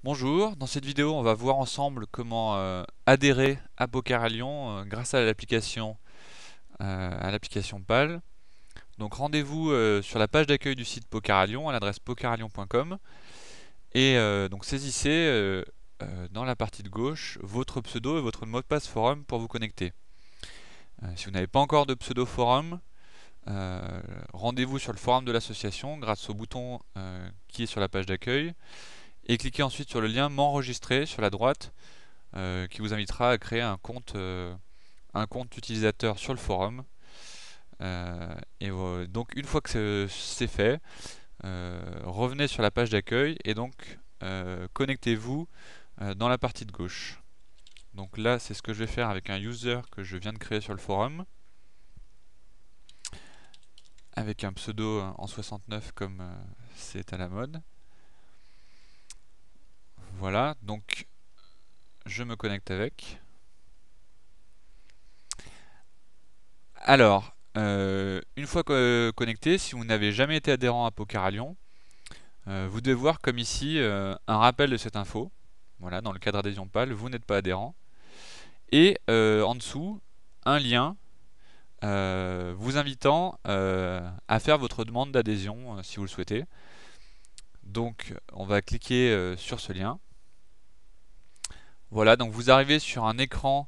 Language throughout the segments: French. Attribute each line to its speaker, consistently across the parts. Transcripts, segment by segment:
Speaker 1: Bonjour, dans cette vidéo on va voir ensemble comment adhérer à Poker à Lyon grâce à l'application PAL. Donc rendez-vous sur la page d'accueil du site Poker à Lyon à l'adresse pokeralyon.com et donc saisissez dans la partie de gauche votre pseudo et votre mot de passe forum pour vous connecter. Si vous n'avez pas encore de pseudo forum, rendez-vous sur le forum de l'association grâce au bouton qui est sur la page d'accueil et cliquez ensuite sur le lien m'enregistrer sur la droite qui vous invitera à créer un compte utilisateur sur le forum. Donc une fois que c'est fait, revenez sur la page d'accueil et donc connectez-vous dans la partie de gauche. Donc là, c'est ce que je vais faire avec un user que je viens de créer sur le forum, avec un pseudo en 69 comme c'est à la mode. Voilà, donc je me connecte avec. Alors, une fois connecté, si vous n'avez jamais été adhérent à Poker à Lyon, vous devez voir comme ici un rappel de cette info. Voilà, dans le cadre adhésion PAL, vous n'êtes pas adhérent. Et en dessous, un lien vous invitant à faire votre demande d'adhésion si vous le souhaitez. Donc on va cliquer sur ce lien. Voilà, donc vous arrivez sur un écran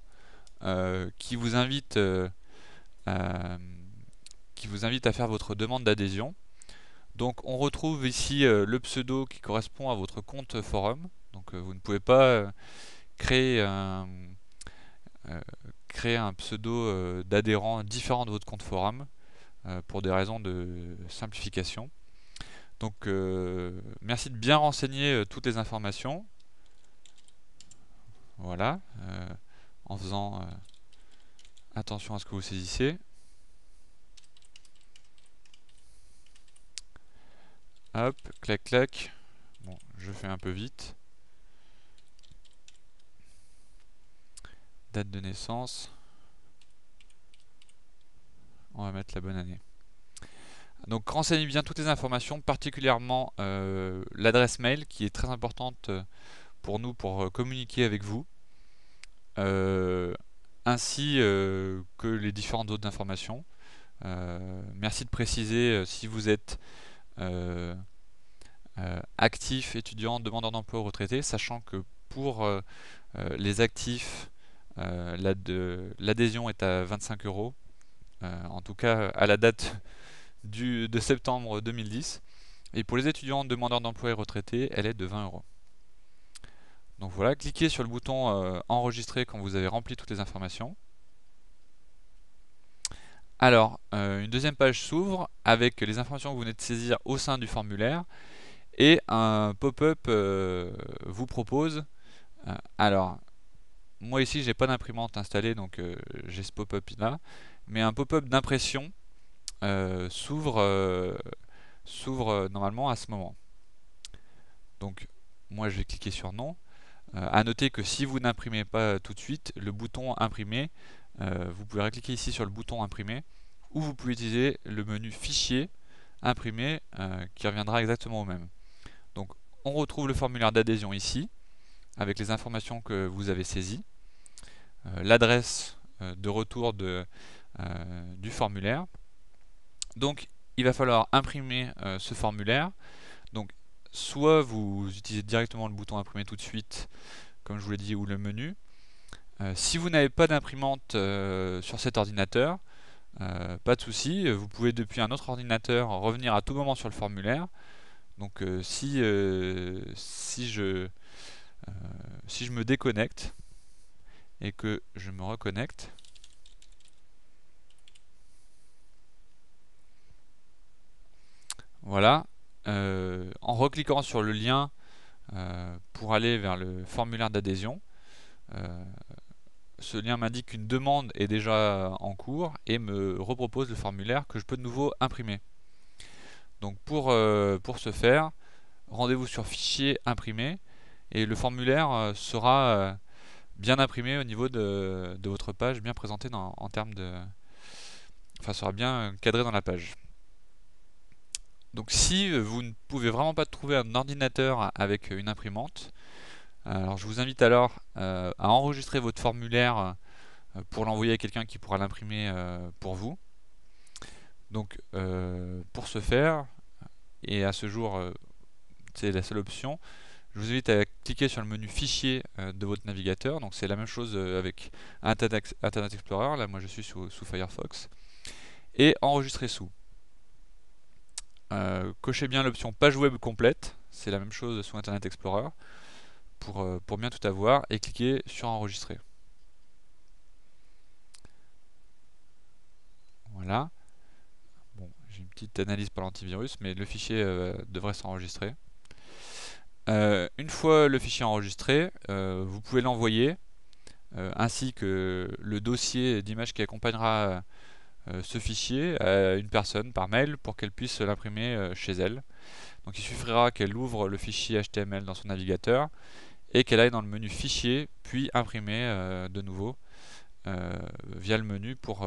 Speaker 1: qui vous invite à, faire votre demande d'adhésion. Donc on retrouve ici le pseudo qui correspond à votre compte forum. Donc vous ne pouvez pas créer un, euh, créer un pseudo d'adhérent différent de votre compte forum pour des raisons de simplification. Donc merci de bien renseigner toutes les informations. Voilà, en faisant attention à ce que vous saisissez. Hop, clac clac. Bon, je fais un peu vite. Date de naissance. On va mettre la bonne année. Donc renseignez bien toutes les informations, particulièrement l'adresse mail qui est très importante pour nous pour communiquer avec vous, euh, ainsi que les différentes autres informations. Merci de préciser si vous êtes actif, étudiant, demandeur d'emploi ou retraité, sachant que pour les actifs, l'adhésion est à 25 euros, en tout cas à la date de septembre 2010. Et pour les étudiants demandeurs d'emploi et retraités, elle est de 20 euros. Donc voilà, cliquez sur le bouton enregistrer quand vous avez rempli toutes les informations. Alors, une deuxième page s'ouvre avec les informations que vous venez de saisir au sein du formulaire et un pop-up vous propose. Alors, moi ici, j'ai pas d'imprimante installée, donc j'ai ce pop-up là, mais un pop-up d'impression s'ouvre normalement à ce moment. Donc, moi, je vais cliquer sur non. À noter que si vous n'imprimez pas tout de suite, le bouton imprimer, vous pouvez cliquer ici sur le bouton imprimer, ou vous pouvez utiliser le menu fichier imprimer qui reviendra exactement au même. Donc on retrouve le formulaire d'adhésion ici, avec les informations que vous avez saisies, l'adresse de retour du formulaire. Donc il va falloir imprimer ce formulaire. Donc soit vous utilisez directement le bouton imprimer tout de suite, comme je vous l'ai dit, ou le menu. Si vous n'avez pas d'imprimante sur cet ordinateur, pas de souci, vous pouvez depuis un autre ordinateur revenir à tout moment sur le formulaire. Donc si je me déconnecte et que je me reconnecte, voilà, en recliquant sur le lien pour aller vers le formulaire d'adhésion, euh, ce lien m'indique qu'une demande est déjà en cours et me repropose le formulaire que je peux de nouveau imprimer. Donc pour ce faire, rendez-vous sur fichier imprimer et le formulaire sera bien imprimé au niveau de votre page, bien présenté en termes de... Enfin, sera bien cadré dans la page. Donc si vous ne pouvez vraiment pas trouver un ordinateur avec une imprimante, Alors je vous invite alors à enregistrer votre formulaire pour l'envoyer à quelqu'un qui pourra l'imprimer pour vous. Donc pour ce faire, et à ce jour c'est la seule option, je vous invite à cliquer sur le menu fichier de votre navigateur. Donc c'est la même chose avec Internet Explorer. Là moi je suis sous Firefox. Et enregistrer sous. Cochez bien l'option page web complète. C'est la même chose sous Internet Explorer. Pour bien tout avoir. Et cliquez sur enregistrer. Voilà. Bon, j'ai une petite analyse par l'antivirus, mais le fichier devrait s'enregistrer. Une fois le fichier enregistré, vous pouvez l'envoyer, ainsi que le dossier d'image qui accompagnera ce fichier à une personne par mail pour qu'elle puisse l'imprimer chez elle. Donc il suffira qu'elle ouvre le fichier HTML dans son navigateur et qu'elle aille dans le menu fichier, puis imprimer de nouveau via le menu pour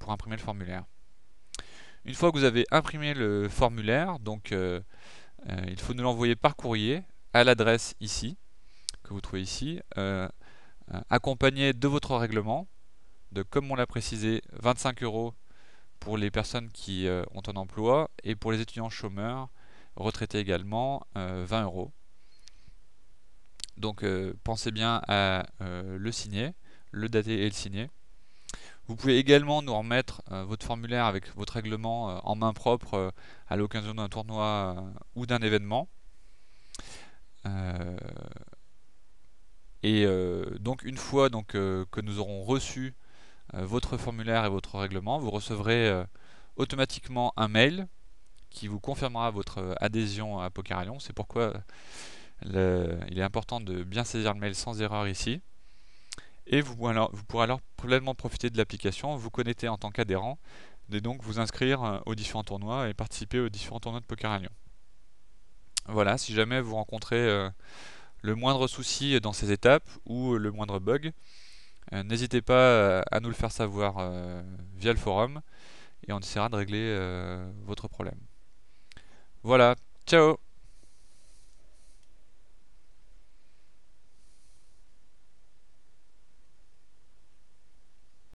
Speaker 1: imprimer le formulaire. Une fois que vous avez imprimé le formulaire, donc il faut nous l'envoyer par courrier à l'adresse ici, que vous trouvez ici, accompagné de votre règlement, de, comme on l'a précisé, 25 € pour les personnes qui ont un emploi, et pour les étudiants chômeurs, retraités également, 20 €. Donc pensez bien à le signer, le dater et le signer. Vous pouvez également nous remettre votre formulaire avec votre règlement en main propre à l'occasion d'un tournoi ou d'un événement. Et donc une fois que nous aurons reçu votre formulaire et votre règlement, vous recevrez automatiquement un mail qui vous confirmera votre adhésion à Poker à Lyon. C'est pourquoi il est important de bien saisir le mail sans erreur ici. Et vous pourrez alors pleinement profiter de l'application, vous connecter en tant qu'adhérent, et donc vous inscrire aux différents tournois et participer aux différents tournois de Poker à Lyon. Voilà, si jamais vous rencontrez le moindre souci dans ces étapes ou le moindre bug, n'hésitez pas à nous le faire savoir via le forum et on essaiera de régler votre problème. Voilà, ciao!